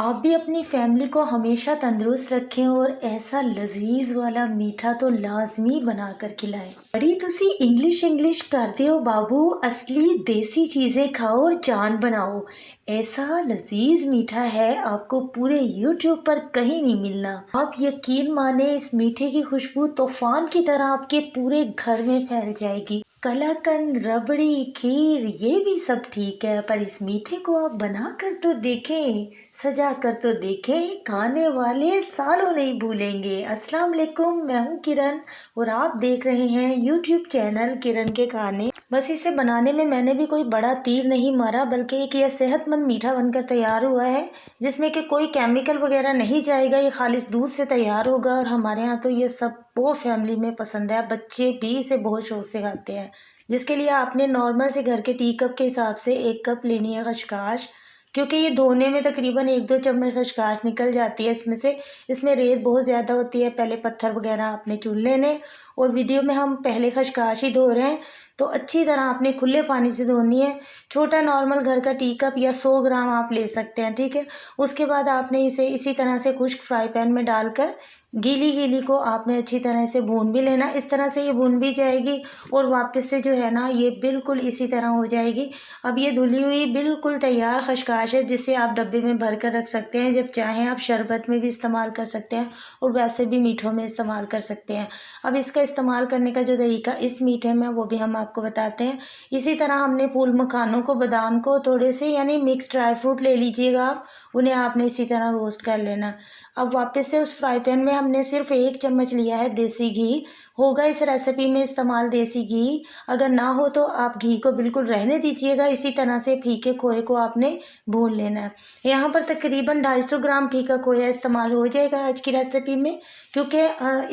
आप भी अपनी फैमिली को हमेशा तंदुरुस्त रखें और ऐसा लज़ीज़ वाला मीठा तो लाज़मी बना कर खिलाएँ। बड़ी तुसी इंग्लिश इंग्लिश करते हो बाबू, असली देसी चीज़ें खाओ और जान बनाओ। ऐसा लज़ीज़ मीठा है आपको पूरे यूट्यूब पर कहीं नहीं मिलना। आप यकीन माने इस मीठे की खुशबू तूफ़ान की तरह आपके पूरे घर में फैल जाएगी। कलाकंद, रबड़ी, खीर ये भी सब ठीक है, पर इस मीठे को आप बना कर तो देखें, सजा कर तो देखें, खाने वाले सालों नहीं भूलेंगे। अस्सलाम वालेकुम, मैं हूँ किरण और आप देख रहे हैं यूट्यूब चैनल किरण के खाने। बस इसे बनाने में मैंने भी कोई बड़ा तीर नहीं मारा, बल्कि एक यह सेहतमंद मीठा बनकर तैयार हुआ है जिसमें कि कोई केमिकल वगैरह नहीं जाएगा। ये खालिस दूध से तैयार होगा और हमारे यहाँ तो ये सब वो फैमिली में पसंद है। बच्चे भी इसे बहुत शौक से खाते हैं, जिसके लिए आपने नॉर्मल से घर के टी कप के हिसाब से 1 कप लेनी है खशखाश। क्योंकि ये धोने में तकरीबन 1-2 चम्मच खशखाश निकल जाती है इसमें से। इसमें रेत बहुत ज़्यादा होती है, पहले पत्थर वगैरह आपने चुन लेने। और वीडियो में हम पहले खशखाश ही धो रहे हैं, तो अच्छी तरह आपने खुले पानी से धोनी है। छोटा नॉर्मल घर का टी कप या 100 ग्राम आप ले सकते हैं, ठीक है। उसके बाद आपने इसे इसी तरह से खुश्क फ्राई पैन में डालकर गीली गीली को आपने अच्छी तरह से भून भी लेना। इस तरह से ये भून भी जाएगी और वापस से जो है ना ये बिल्कुल इसी तरह हो जाएगी। अब ये धुली हुई बिल्कुल तैयार खशखाश है, जिसे आप डब्बे में भर कर रख सकते हैं। जब चाहें आप शरबत में भी इस्तेमाल कर सकते हैं और वैसे भी मीठों में इस्तेमाल कर सकते हैं। अब इसका इस्तेमाल करने का जो तरीका इस मीठे में वो भी हम आपको बताते हैं। इसी तरह हमने फूल मखानों को, बादाम को थोड़े से यानी मिक्स ड्राई फ्रूट ले लीजिएगा आप, उन्हें आपने इसी तरह रोस्ट कर लेना। अब वापस से उस फ्राई पैन में हमने सिर्फ 1 चम्मच लिया है देसी घी। होगा इस रेसिपी में इस्तेमाल देसी घी, अगर ना हो तो आप घी को बिल्कुल रहने दीजिएगा। इसी तरह से फीके खोए को आपने भून लेना है। यहाँ पर तकरीबन 250 ग्राम फीका खोया इस्तेमाल हो जाएगा आज की रेसिपी में, क्योंकि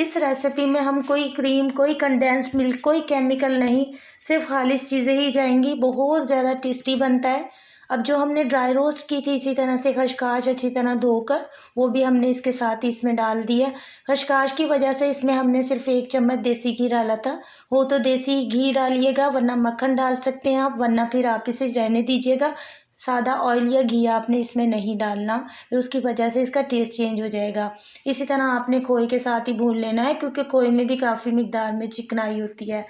इस रेसिपी में हम कोई क्रीम, कोई कंडेंस मिल्क, कोई केमिकल नहीं, सिर्फ खालिस चीज़ें ही जाएंगी। बहुत ज़्यादा टेस्टी बनता है। अब जो हमने ड्राई रोस्ट की थी इसी तरह से खशखाश अच्छी तरह धोकर, वो भी हमने इसके साथ ही इसमें डाल दिया। खशखाश की वजह से इसमें हमने सिर्फ 1 चम्मच देसी घी डाला था। हो तो देसी घी डालिएगा, वरना मक्खन डाल सकते हैं आप, वरना फिर आप इसे रहने दीजिएगा। सादा ऑयल या घी आपने इसमें नहीं डालना, फिर उसकी वजह से इसका टेस्ट चेंज हो जाएगा। इसी तरह आपने खोए के साथ ही भून लेना है, क्योंकि खोए में भी काफ़ी मिकदार में चिकनाई होती है।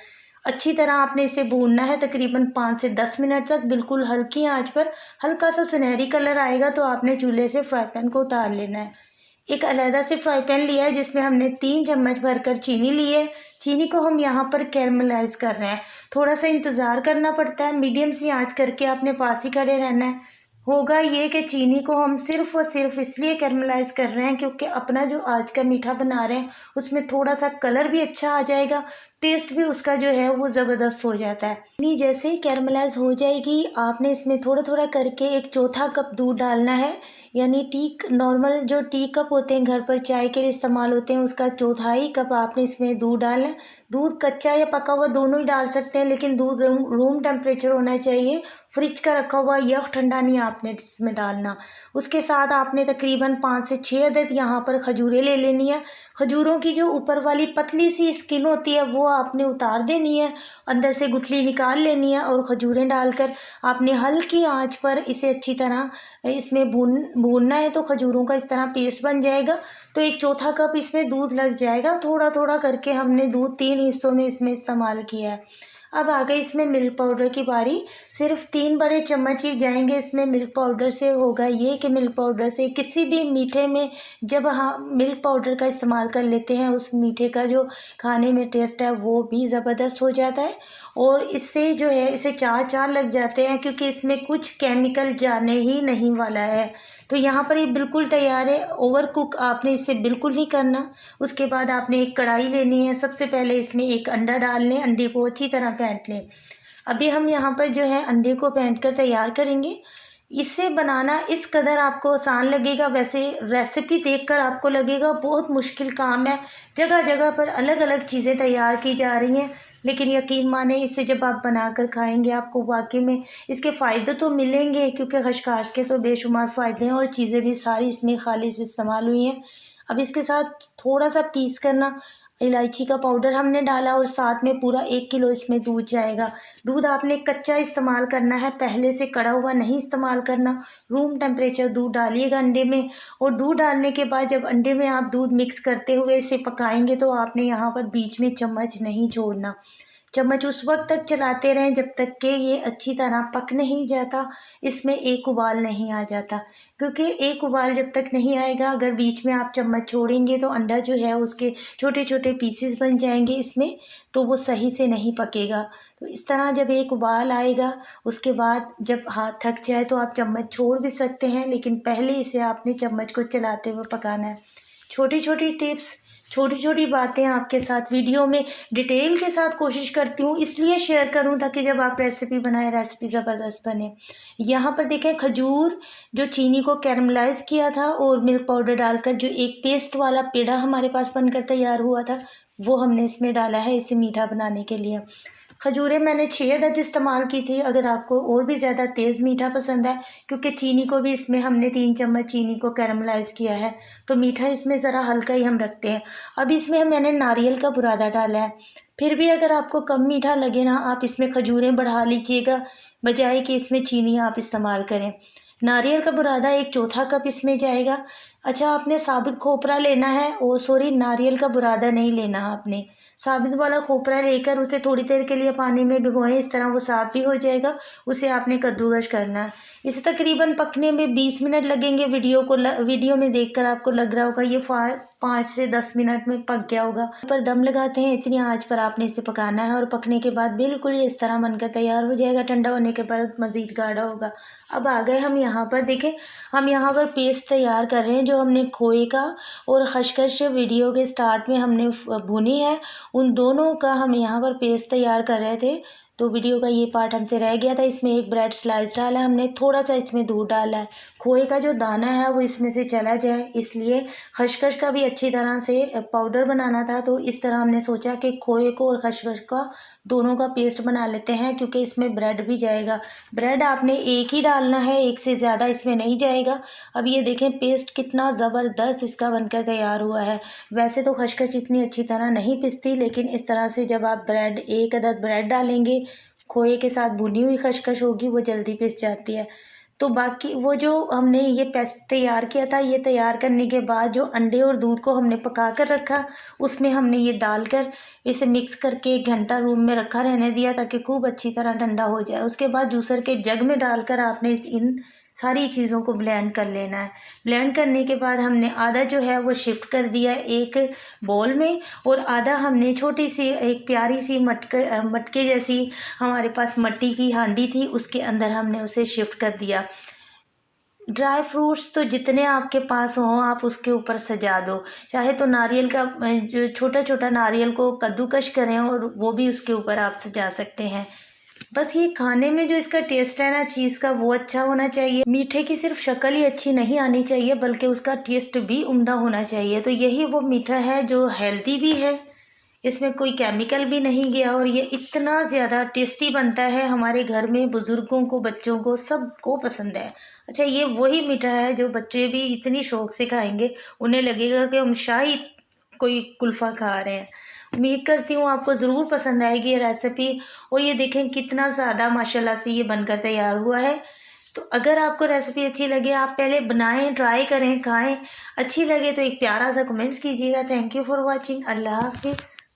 अच्छी तरह आपने इसे भूनना है तकरीबन 5 से 10 मिनट तक, बिल्कुल हल्की आंच पर। हल्का सा सुनहरी कलर आएगा तो आपने चूल्हे से फ्राई पैन को उतार लेना है। एक अलहदा से फ्राई पैन लिया है जिसमें हमने 3 चम्मच भरकर चीनी ली है। चीनी को हम यहाँ पर कैरमलाइज कर रहे हैं। थोड़ा सा इंतज़ार करना पड़ता है, मीडियम सी आंच करके आपने पास ही खड़े रहना है। होगा ये कि चीनी को हम सिर्फ़ और सिर्फ इसलिए कैरमलाइज़ कर रहे हैं क्योंकि अपना जो आज का मीठा बना रहे हैं उसमें थोड़ा सा कलर भी अच्छा आ जाएगा, टेस्ट भी उसका जो है वो ज़बरदस्त हो जाता है। चीनी जैसे ही कैरमलाइज़ हो जाएगी आपने इसमें थोड़ा थोड़ा करके 1/4 कप दूध डालना है। यानी नॉर्मल जो टी कप होते हैं घर पर चाय के लिए इस्तेमाल होते हैं, उसका 1/4 कप आपने इसमें दूध डालना है। दूध कच्चा या पका हुआ दोनों ही डाल सकते हैं, लेकिन दूध रूम टेम्परेचर होना चाहिए। फ्रिज का रखा हुआ यख ठंडा नहीं आपने इसमें डालना। उसके साथ आपने तकरीबन 5 से 6 अदद यहाँ पर खजूरें ले लेनी है। खजूरों की जो ऊपर वाली पतली सी स्किन होती है वो आपने उतार देनी है, अंदर से गुठली निकाल लेनी है और खजूरें डालकर आपने हल्की आंच पर इसे अच्छी तरह इसमें भूनना है। तो खजूरों का इस तरह पेस्ट बन जाएगा। तो 1/4 कप इसमें दूध लग जाएगा। थोड़ा थोड़ा करके हमने दूध 3 हिस्सों में इसमें इस्तेमाल किया है। अब आ गई इसमें मिल्क पाउडर की बारी। सिर्फ 3 बड़े चम्मच ही जाएंगे इसमें मिल्क पाउडर से। होगा ये कि मिल्क पाउडर से किसी भी मीठे में जब हम मिल्क पाउडर का इस्तेमाल कर लेते हैं, उस मीठे का जो खाने में टेस्ट है वो भी ज़बरदस्त हो जाता है। और इससे जो है इसे 4 लग जाते हैं, क्योंकि इसमें कुछ केमिकल जाने ही नहीं वाला है। तो यहाँ पर ये बिल्कुल तैयार है। ओवर कुक आपने इसे बिल्कुल नहीं करना। उसके बाद आपने एक कढ़ाई लेनी है। सबसे पहले इसमें एक अंडा डाल लें, अंडे को अच्छी तरह फेंट लें। अभी हम यहाँ पर जो है अंडे को फेंट कर तैयार करेंगे। इसे बनाना इस कदर आपको आसान लगेगा, वैसे रेसिपी देखकर आपको लगेगा बहुत मुश्किल काम है। जगह जगह पर अलग अलग चीज़ें तैयार की जा रही हैं, लेकिन यकीन माने इसे जब आप बनाकर खाएंगे आपको वाकई में इसके फ़ायदे तो मिलेंगे, क्योंकि खशखाश के तो बेशुमार फ़ायदे हैं और चीज़ें भी सारी इसमें खालिस इस्तेमाल हुई हैं। अब इसके साथ थोड़ा सा पीस करना इलायची का पाउडर हमने डाला और साथ में पूरा 1 किलो इसमें दूध जाएगा। दूध आपने कच्चा इस्तेमाल करना है, पहले से कड़ा हुआ नहीं इस्तेमाल करना। रूम टेम्परेचर दूध डालिएगा अंडे में, और दूध डालने के बाद जब अंडे में आप दूध मिक्स करते हुए इसे पकाएंगे तो आपने यहाँ पर बीच में चम्मच नहीं छोड़ना। चम्मच उस वक्त तक चलाते रहें जब तक कि ये अच्छी तरह पक नहीं जाता, इसमें एक उबाल नहीं आ जाता। क्योंकि एक उबाल जब तक नहीं आएगा, अगर बीच में आप चम्मच छोड़ेंगे तो अंडा जो है उसके छोटे छोटे पीसेस बन जाएंगे इसमें, तो वो सही से नहीं पकेगा। तो इस तरह जब एक उबाल आएगा, उसके बाद जब हाथ थक जाए तो आप चम्मच छोड़ भी सकते हैं, लेकिन पहले इसे आपने चम्मच को चलाते हुए पकाना है। छोटी छोटी टिप्स, छोटी छोटी बातें आपके साथ वीडियो में डिटेल के साथ कोशिश करती हूँ, इसलिए शेयर करूँ ताकि जब आप रेसिपी बनाएं रेसिपी ज़बरदस्त बने। यहाँ पर देखें, खजूर जो चीनी को कैरमलाइज़ किया था और मिल्क पाउडर डालकर जो एक पेस्ट वाला पेड़ा हमारे पास बनकर तैयार हुआ था, वो हमने इसमें डाला है इसे मीठा बनाने के लिए। खजूरें मैंने 6 अदद इस्तेमाल की थी। अगर आपको और भी ज़्यादा तेज़ मीठा पसंद है, क्योंकि चीनी को भी इसमें हमने 3 चम्मच चीनी को कैरमलाइज़ किया है, तो मीठा इसमें ज़रा हल्का ही हम रखते हैं। अब इसमें मैंने नारियल का बुरादा डाला है। फिर भी अगर आपको कम मीठा लगे ना, आप इसमें खजूरें बढ़ा लीजिएगा, बजाय कि इसमें चीनी आप इस्तेमाल करें। नारियल का बुरादा 1/4 कप इसमें जाएगा। अच्छा, आपने साबुत खोपरा लेना है, सॉरी, नारियल का बुरादा नहीं लेना आपने। साबुत वाला खोपरा लेकर उसे थोड़ी देर के लिए पानी में भिगोएं, इस तरह वो साफ़ भी हो जाएगा। उसे आपने कद्दूकस करना है। इसे तकरीबन पकने में 20 मिनट लगेंगे। वीडियो में देखकर आपको लग रहा होगा ये 5 से 10 मिनट में पक गया होगा। पर दम लगाते हैं, इतनी आंच पर आपने इसे पकाना है, और पकने के बाद बिल्कुल ये इस तरह बनकर तैयार हो जाएगा। ठंडा होने के बाद मज़ीद गाढ़ा होगा। अब आ गए हम यहाँ पर, देखें, हम यहाँ पर पेस्ट तैयार कर रहे हैं जो हमने खोए का और खसखस वीडियो के स्टार्ट में हमने भुनी है, उन दोनों का हम यहाँ पर पेस्ट तैयार कर रहे थे। तो वीडियो का ये पार्ट हमसे रह गया था। इसमें एक ब्रेड स्लाइस डाला हमने, थोड़ा सा इसमें दूध डाला है। खोए का जो दाना है वो इसमें से चला जाए, इसलिए खसखस का भी अच्छी तरह से पाउडर बनाना था। तो इस तरह हमने सोचा कि खोए को और खसखस का दोनों का पेस्ट बना लेते हैं, क्योंकि इसमें ब्रेड भी जाएगा। ब्रेड आपने एक ही डालना है, एक से ज़्यादा इसमें नहीं जाएगा। अब ये देखें पेस्ट कितना ज़बरदस्त इसका बनकर तैयार हुआ है। वैसे तो खसखस इतनी अच्छी तरह नहीं पिसती, लेकिन इस तरह से जब आप एक अदद ब्रेड डालेंगे, खोए के साथ भुनी हुई खसखस होगी, वो जल्दी पिस जाती है। तो बाकी वो जो हमने ये पेस्ट तैयार किया था, ये तैयार करने के बाद जो अंडे और दूध को हमने पका कर रखा, उसमें हमने ये डालकर इसे मिक्स करके 1 घंटा रूम में रखा रहने दिया ताकि खूब अच्छी तरह ठंडा हो जाए। उसके बाद जूसर के जग में डालकर आपने इन सारी चीज़ों को ब्लेंड कर लेना है। ब्लेंड करने के बाद हमने आधा जो है वो शिफ्ट कर दिया एक बोल में, और आधा हमने छोटी सी एक प्यारी सी मटके जैसी हमारे पास मट्टी की हांडी थी, उसके अंदर हमने उसे शिफ्ट कर दिया। ड्राई फ्रूट्स तो जितने आपके पास हों आप उसके ऊपर सजा दो। चाहे तो नारियल का जो छोटा छोटा नारियल को कद्दूकस करें और वो भी उसके ऊपर आप सजा सकते हैं। बस ये खाने में जो इसका टेस्ट है ना चीज़ का, वो अच्छा होना चाहिए। मीठे की सिर्फ शक्ल ही अच्छी नहीं आनी चाहिए, बल्कि उसका टेस्ट भी उम्दा होना चाहिए। तो यही वो मीठा है जो हेल्दी भी है, इसमें कोई केमिकल भी नहीं गया, और ये इतना ज़्यादा टेस्टी बनता है। हमारे घर में बुज़ुर्गों को, बच्चों को, सबको पसंद है। अच्छा, ये वही मीठा है जो बच्चे भी इतनी शौक से खाएंगे, उन्हें लगेगा कि हम शाही कोई कुल्फ़ा खा रहे हैं। उम्मीद करती हूँ आपको ज़रूर पसंद आएगी ये रेसिपी। और ये देखें कितना ज़्यादा माशाल्लाह से ये बनकर तैयार हुआ है। तो अगर आपको रेसिपी अच्छी लगे, आप पहले बनाएं, ट्राई करें, खाएं। अच्छी लगे तो एक प्यारा सा कमेंट्स कीजिएगा। Thank you for watching. अल्लाह हाफिज़।